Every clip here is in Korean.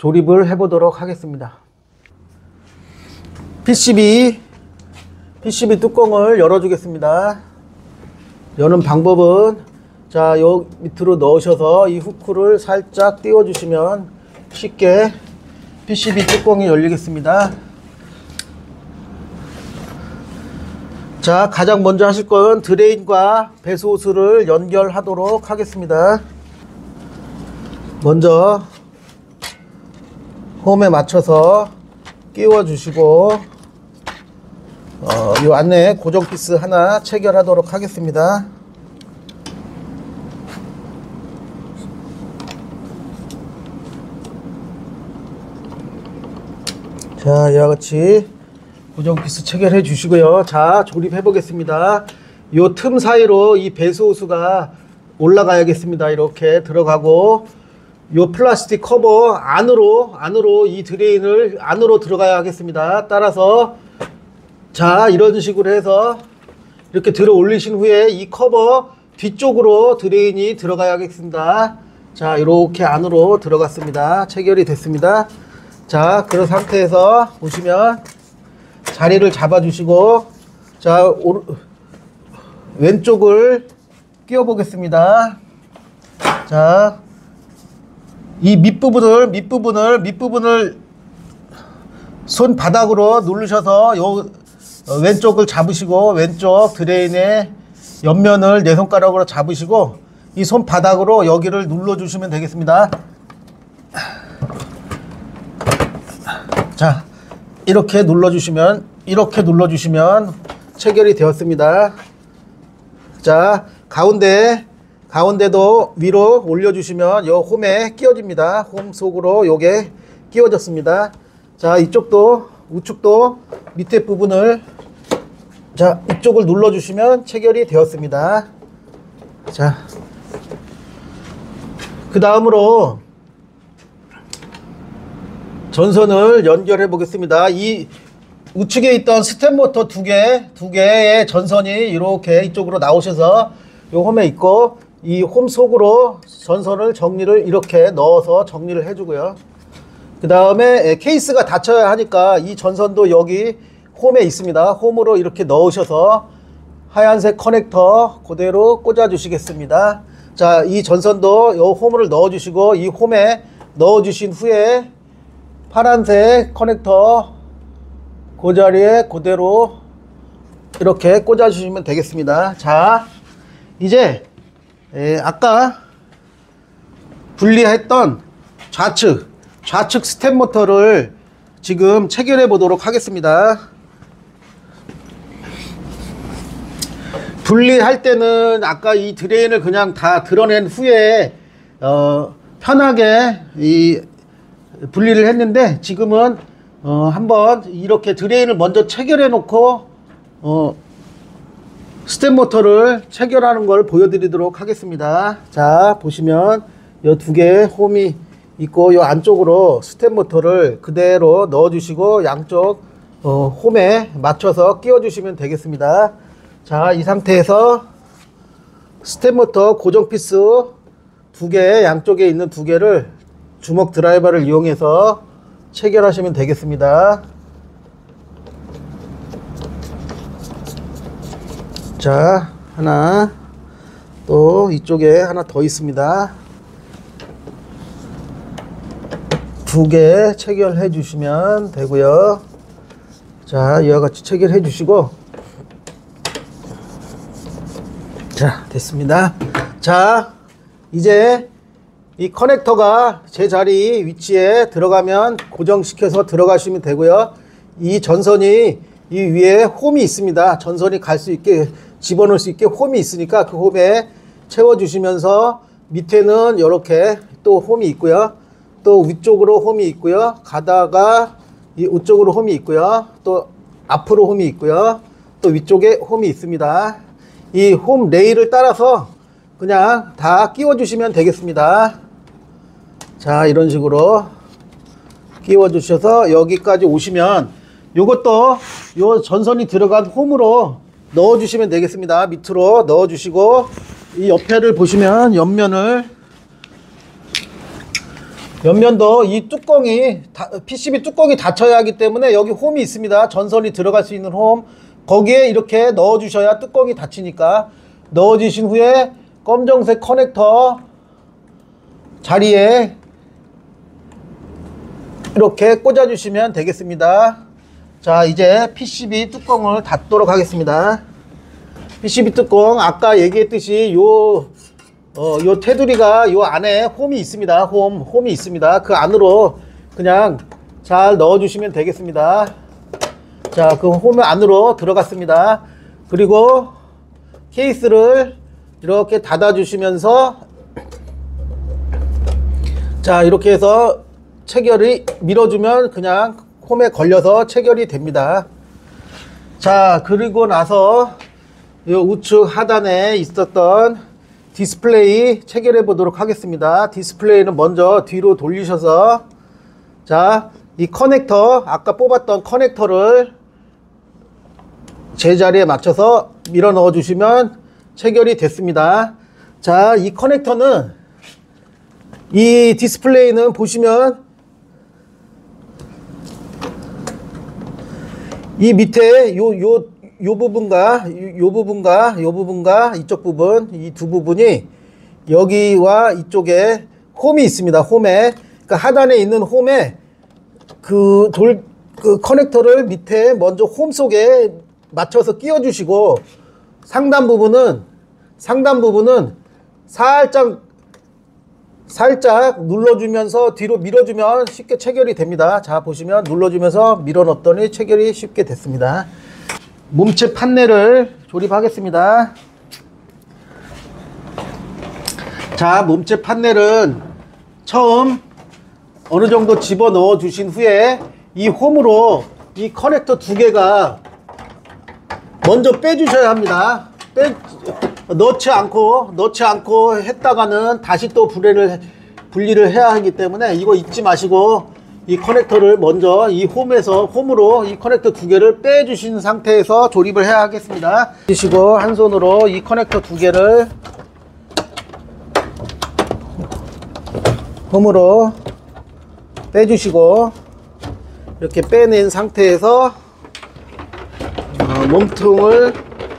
조립을 해 보도록 하겠습니다. PCB 뚜껑을 열어 주겠습니다. 여는 방법은, 자, 요 밑으로 넣으셔서 이 후크를 살짝 띄워 주시면 쉽게 PCB 뚜껑이 열리겠습니다. 자, 가장 먼저 하실 건 드레인과 배수 호스를 연결하도록 하겠습니다. 먼저 홈에 맞춰서 끼워 주시고, 이 안에 고정 피스 하나 체결하도록 하겠습니다. 자, 이와 같이 고정 피스 체결해 주시고요. 자, 조립해 보겠습니다. 요 틈 사이로 이 배수 호스가 올라가야겠습니다. 이렇게 들어가고, 요 플라스틱 커버 안으로 이 드레인을 안으로 들어가야 하겠습니다. 따라서, 자, 이런 식으로 해서 이렇게 들어 올리신 후에 이 커버 뒤쪽으로 드레인이 들어가야 하겠습니다. 자, 이렇게 안으로 들어갔습니다. 체결이 됐습니다. 자, 그런 상태에서 보시면 자리를 잡아 주시고, 자, 왼쪽을 끼워 보겠습니다. 자, 이 밑부분을 손바닥으로 누르셔서 요 왼쪽을 잡으시고, 왼쪽 드레인의 옆면을 네 손가락으로 잡으시고, 이 손바닥으로 여기를 눌러 주시면 되겠습니다. 자, 이렇게 눌러주시면 체결이 되었습니다. 자, 가운데도 위로 올려주시면 요 홈에 끼워집니다. 홈 속으로 요게 끼워졌습니다. 자, 우측도 밑에 부분을, 자, 이쪽을 눌러주시면 체결이 되었습니다. 자, 그 다음으로 전선을 연결해 보겠습니다. 이 우측에 있던 스텝 모터 두 개의 전선이 이렇게 이쪽으로 나오셔서 요 홈에 있고, 이 홈 속으로 전선을 이렇게 넣어서 정리를 해주고요. 그 다음에 케이스가 닫혀야 하니까 이 전선도 여기 홈에 있습니다. 홈으로 이렇게 넣으셔서 하얀색 커넥터 그대로 꽂아 주시겠습니다. 자, 이 전선도 요 홈을 넣어 주시고, 이 홈에 넣어 주신 후에 파란색 커넥터 그 자리에 그대로 이렇게 꽂아 주시면 되겠습니다. 자, 이제 아까 분리했던 좌측 스텝 모터를 지금 체결해 보도록 하겠습니다. 분리할 때는 아까 이 드레인을 그냥 다 드러낸 후에 편하게 이 분리를 했는데, 지금은 한번 이렇게 드레인을 먼저 체결해 놓고 스텝 모터를 체결하는 걸 보여드리도록 하겠습니다. 자, 보시면 이 두 개의 홈이 있고, 이 안쪽으로 스텝 모터를 그대로 넣어 주시고, 양쪽 홈에 맞춰서 끼워 주시면 되겠습니다. 자, 이 상태에서 스텝 모터 고정 피스 두 개, 양쪽에 있는 두 개를 주먹 드라이버를 이용해서 체결하시면 되겠습니다. 자, 하나, 또 이쪽에 하나 더 있습니다. 두 개 체결해 주시면 되고요. 자, 이와 같이 체결해 주시고, 자, 됐습니다. 자, 이제 이 커넥터가 제 자리 위치에 들어가면 고정시켜서 들어가시면 되고요. 이 전선이 이 위에 홈이 있습니다. 전선이 갈 수 있게, 집어넣을 수 있게 홈이 있으니까 그 홈에 채워주시면서, 밑에는 이렇게 또 홈이 있고요. 또 위쪽으로 홈이 있고요. 가다가 이 우쪽으로 홈이 있고요. 또 앞으로 홈이 있고요. 또 위쪽에 홈이 있습니다. 이 홈 레일을 따라서 그냥 다 끼워 주시면 되겠습니다. 자, 이런 식으로 끼워 주셔서 여기까지 오시면, 요것도 요 전선이 들어간 홈으로 넣어 주시면 되겠습니다. 밑으로 넣어 주시고, 이 옆에를 보시면 옆면을 옆면도 이 뚜껑이 PCB 뚜껑이 닫혀야 하기 때문에 여기 홈이 있습니다. 전선이 들어갈 수 있는 홈, 거기에 이렇게 넣어 주셔야 뚜껑이 닫히니까 넣어 주신 후에 검정색 커넥터 자리에 이렇게 꽂아 주시면 되겠습니다. 자, 이제 PCB 뚜껑을 닫도록 하겠습니다. PCB 뚜껑 아까 얘기했듯이 요 테두리가 요 안에 홈이 있습니다. 홈이 있습니다. 그 안으로 그냥 잘 넣어 주시면 되겠습니다. 자, 그 홈 안으로 들어갔습니다. 그리고 케이스를 이렇게 닫아 주시면서 자, 이렇게 해서 체결이 밀어주면 그냥 홈에 걸려서 체결이 됩니다. 자, 그리고 나서 이 우측 하단에 있었던 디스플레이 체결해 보도록 하겠습니다. 디스플레이는 먼저 뒤로 돌리셔서 자, 이 커넥터 아까 뽑았던 커넥터를 제자리에 맞춰서 밀어 넣어 주시면 체결이 됐습니다. 자, 이 커넥터는 이 디스플레이는 보시면 이 밑에 요 부분과 이쪽 부분, 이 두 부분이 여기와 이쪽에 홈이 있습니다. 홈에, 그러니까 하단에 있는 홈에 그 커넥터를 밑에 먼저 홈 속에 맞춰서 끼워 주시고 상단 부분은 살짝 눌러주면서 뒤로 밀어주면 쉽게 체결이 됩니다. 자, 보시면 눌러주면서 밀어 넣었더니 체결이 쉽게 됐습니다. 몸체 판넬을 조립하겠습니다. 자, 몸체 판넬은 처음 어느 정도 집어 넣어 주신 후에 이 홈으로 이 커넥터 두 개가 먼저 빼 주셔야 합니다. 넣지 않고 했다가는 다시 또 분리를 해야 하기 때문에 이거 잊지 마시고 이 커넥터를 먼저 이 홈으로 이 커넥터 두 개를 빼 주신 상태에서 조립을 해야 하겠습니다. 주시고 한 손으로 이 커넥터 두 개를 홈으로 빼 주시고 이렇게 빼낸 상태에서 몸통을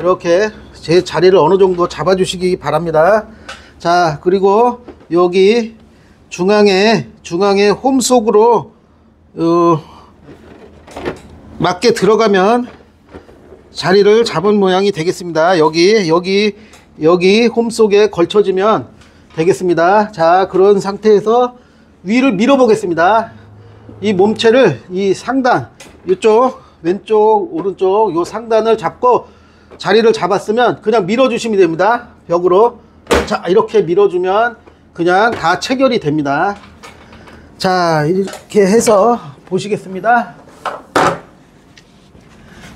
이렇게 제 자리를 어느 정도 잡아 주시기 바랍니다. 자, 그리고 여기 중앙에 홈 속으로 맞게 들어가면 자리를 잡은 모양이 되겠습니다. 여기 홈 속에 걸쳐지면 되겠습니다. 자, 그런 상태에서 위를 밀어 보겠습니다. 이 몸체를 이 상단 이쪽 왼쪽 오른쪽 요 상단을 잡고 자리를 잡았으면 그냥 밀어 주시면 됩니다. 벽으로. 자, 이렇게 밀어 주면 그냥 다 체결이 됩니다. 자, 이렇게 해서 보시겠습니다.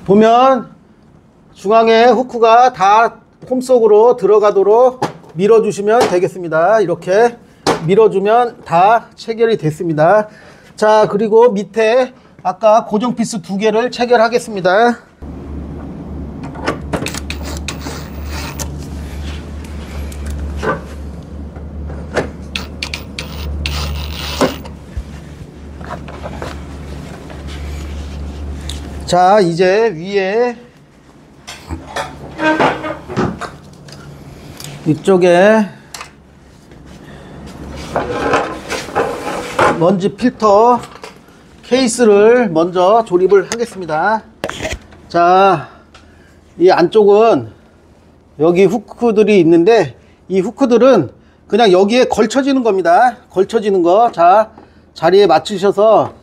보면 중앙에 후크가 다 홈 속으로 들어가도록 밀어 주시면 되겠습니다. 이렇게 밀어 주면 다 체결이 됐습니다. 자, 그리고 밑에 아까 고정 피스 두 개를 체결하겠습니다. 자, 이제 위에 이쪽에 먼지 필터 케이스를 먼저 조립을 하겠습니다. 자, 이 안쪽은 여기 후크들이 있는데 이 후크들은 그냥 여기에 걸쳐지는 겁니다. 걸쳐지는 거. 자, 자리에 맞추셔서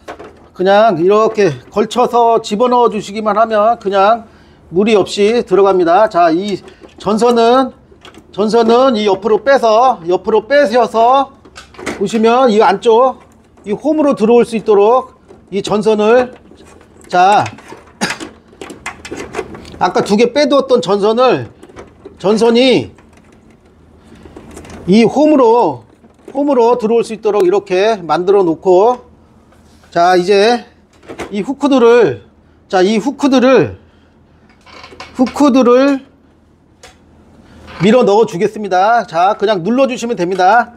그냥 이렇게 걸쳐서 집어넣어 주시기만 하면 그냥 무리 없이 들어갑니다. 자, 이 전선은 이 옆으로 빼셔서 보시면 이 안쪽 이 홈으로 들어올 수 있도록 이 전선을, 자, 아까 두 개 빼두었던 전선이 이 홈으로 들어올 수 있도록 이렇게 만들어 놓고, 자, 이제 이 후크들을 밀어 넣어 주겠습니다. 자, 그냥 눌러 주시면 됩니다.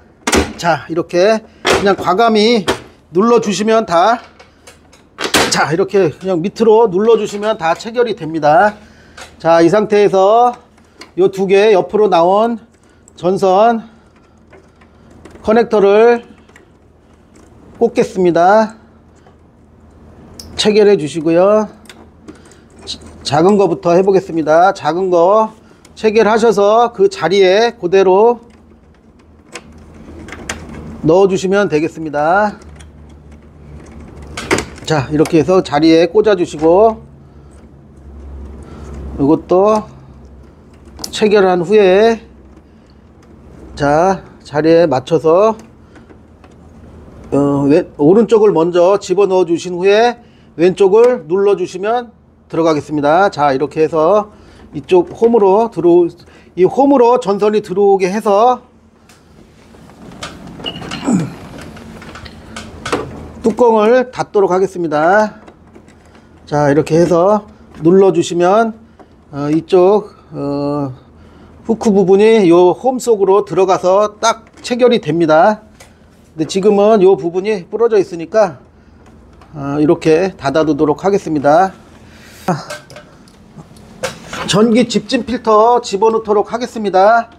자, 이렇게 그냥 과감히 눌러주시면 다, 자, 이렇게 그냥 밑으로 눌러주시면 다 체결이 됩니다. 자, 이 상태에서 요 두 개 옆으로 나온 전선 커넥터를 꽂겠습니다. 체결해 주시고요. 작은 거부터 해보겠습니다. 작은 거 체결하셔서 그 자리에 그대로 넣어 주시면 되겠습니다. 자, 이렇게 해서 자리에 꽂아 주시고, 이것도 체결한 후에, 자, 자리에 맞춰서 오른쪽을 먼저 집어넣어 주신 후에 왼쪽을 눌러 주시면 들어가겠습니다. 자, 이렇게 해서 이쪽 홈으로 이 홈으로 전선이 들어오게 해서 뚜껑을 닫도록 하겠습니다. 자, 이렇게 해서 눌러 주시면 이쪽 후크 부분이 요 홈 속으로 들어가서 딱 체결이 됩니다. 근데 지금은 요 부분이 부러져 있으니까 이렇게 닫아두도록 하겠습니다. 전기 집진 필터 집어넣도록 하겠습니다.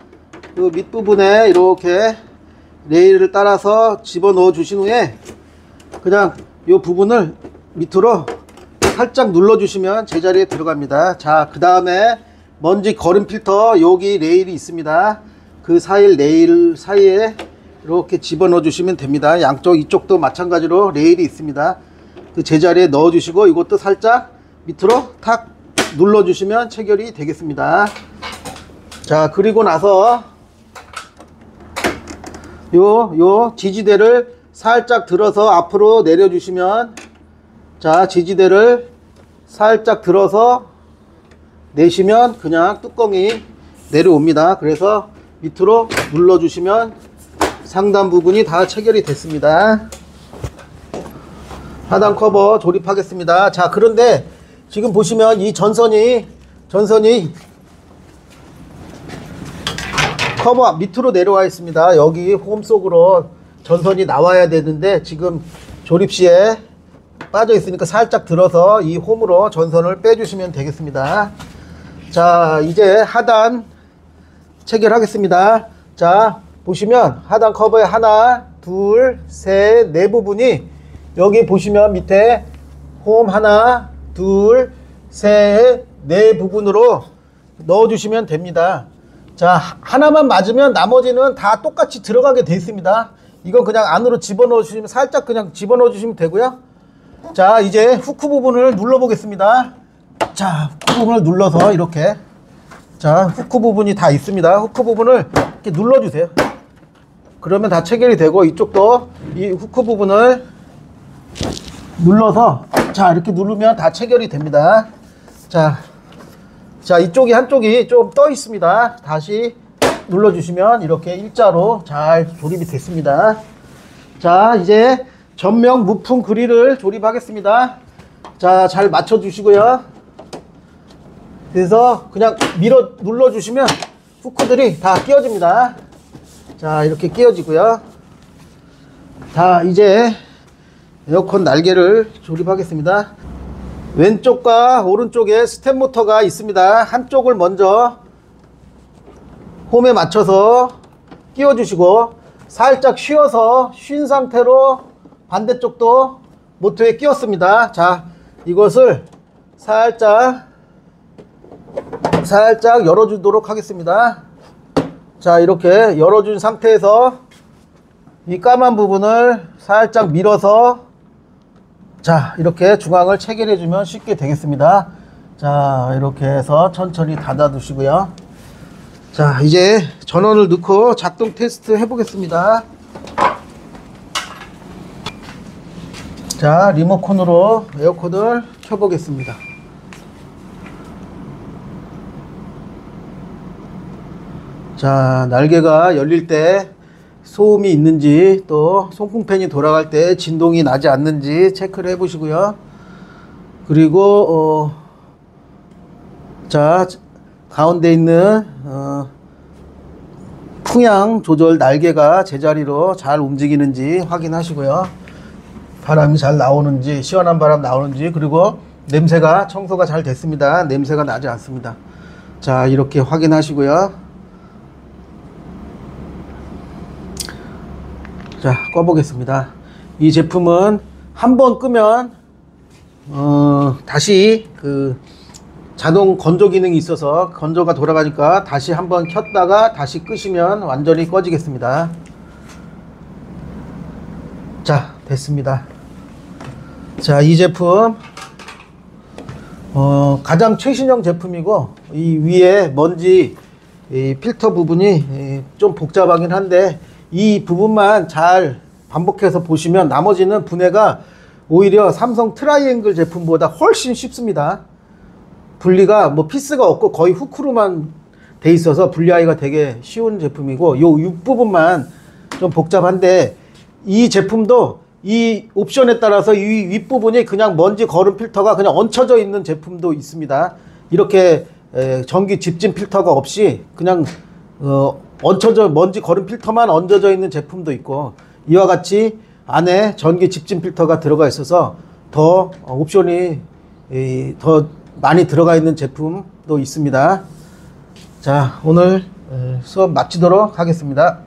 그 밑부분에 이렇게 레일을 따라서 집어넣어 주신 후에 그냥 이 부분을 밑으로 살짝 눌러 주시면 제자리에 들어갑니다. 자, 그 다음에 먼지 거름 필터, 여기 레일이 있습니다. 그 사이 레일 사이에 이렇게 집어넣어 주시면 됩니다. 양쪽 이쪽도 마찬가지로 레일이 있습니다. 그 제자리에 넣어 주시고 이것도 살짝 밑으로 탁 눌러 주시면 체결이 되겠습니다. 자, 그리고 나서 요 지지대를 살짝 들어서 앞으로 내려 주시면, 자, 지지대를 살짝 들어서 내시면 그냥 뚜껑이 내려옵니다. 그래서 밑으로 눌러 주시면 상단 부분이 다 체결이 됐습니다. 하단 커버 조립하겠습니다. 자, 그런데 지금 보시면 이 전선이 커버 밑으로 내려와 있습니다. 여기 홈 속으로 전선이 나와야 되는데 지금 조립 시에 빠져 있으니까 살짝 들어서 이 홈으로 전선을 빼주시면 되겠습니다. 자, 이제 하단 체결하겠습니다. 자, 보시면 하단 커버에 하나, 둘, 셋, 네 부분이 여기 보시면 밑에 홈 하나, 둘, 셋, 네 부분으로 넣어 주시면 됩니다. 자, 하나만 맞으면 나머지는 다 똑같이 들어가게 되어 있습니다. 이건 그냥 안으로 집어넣어 주시면, 살짝 그냥 집어넣어 주시면 되고요. 자, 이제 후크 부분을 눌러 보겠습니다. 자, 후크 부분을 눌러서 이렇게, 자, 후크 부분이 다 있습니다. 후크 부분을 이렇게 눌러 주세요. 그러면 다 체결이 되고, 이쪽도 이 후크 부분을 눌러서, 자, 이렇게 누르면 다 체결이 됩니다. 자, 이쪽이 한쪽이 좀 떠 있습니다. 다시 눌러주시면 이렇게 일자로 잘 조립이 됐습니다. 자, 이제 전면 무풍 그릴을 조립하겠습니다. 자, 잘 맞춰주시고요. 그래서 그냥 눌러주시면 후크들이 다 끼워집니다. 자, 이렇게 끼워지고요. 자, 이제 에어컨 날개를 조립하겠습니다. 왼쪽과 오른쪽에 스텝 모터가 있습니다. 한쪽을 먼저 홈에 맞춰서 끼워 주시고 살짝 쉰 상태로 반대쪽도 모터에 끼웠습니다. 자, 이것을 살짝 열어주도록 하겠습니다. 자, 이렇게 열어준 상태에서 이 까만 부분을 살짝 밀어서, 자, 이렇게 중앙을 체결해 주면 쉽게 되겠습니다. 자, 이렇게 해서 천천히 닫아 두시고요. 자, 이제 전원을 넣고 작동 테스트 해 보겠습니다. 자, 리모컨으로 에어컨을 켜 보겠습니다. 자, 날개가 열릴 때 소음이 있는지, 또 송풍팬이 돌아갈 때 진동이 나지 않는지 체크를 해 보시고요. 그리고 자, 가운데 있는 풍향 조절 날개가 제자리로 잘 움직이는지 확인하시고요. 바람이 잘 나오는지, 시원한 바람 나오는지, 그리고 냄새가 청소가 잘 됐습니다. 냄새가 나지 않습니다. 자, 이렇게 확인하시고요. 자, 꺼보겠습니다. 이 제품은 한번 끄면 다시 그 자동 건조 기능이 있어서 건조가 돌아가니까 다시 한번 켰다가 다시 끄시면 완전히 꺼지겠습니다. 자, 됐습니다. 자, 이 제품 가장 최신형 제품이고, 이 위에 먼지 이 필터 부분이 좀 복잡하긴 한데, 이 부분만 잘 반복해서 보시면 나머지는 분해가 오히려 삼성 트라이앵글 제품보다 훨씬 쉽습니다. 분리가 뭐 피스가 없고 거의 후크로만 돼 있어서 분리하기가 되게 쉬운 제품이고, 요 윗부분만 좀 복잡한데, 이 제품도 이 옵션에 따라서 이 윗부분이 그냥 먼지 거름 필터가 그냥 얹혀져 있는 제품도 있습니다. 이렇게 전기 집진 필터가 없이 그냥 먼지 거름 필터만 얹어져 있는 제품도 있고, 이와 같이 안에 전기 집진 필터가 들어가 있어서 더 옵션이 더 많이 들어가 있는 제품도 있습니다. 자, 오늘 수업 마치도록 하겠습니다.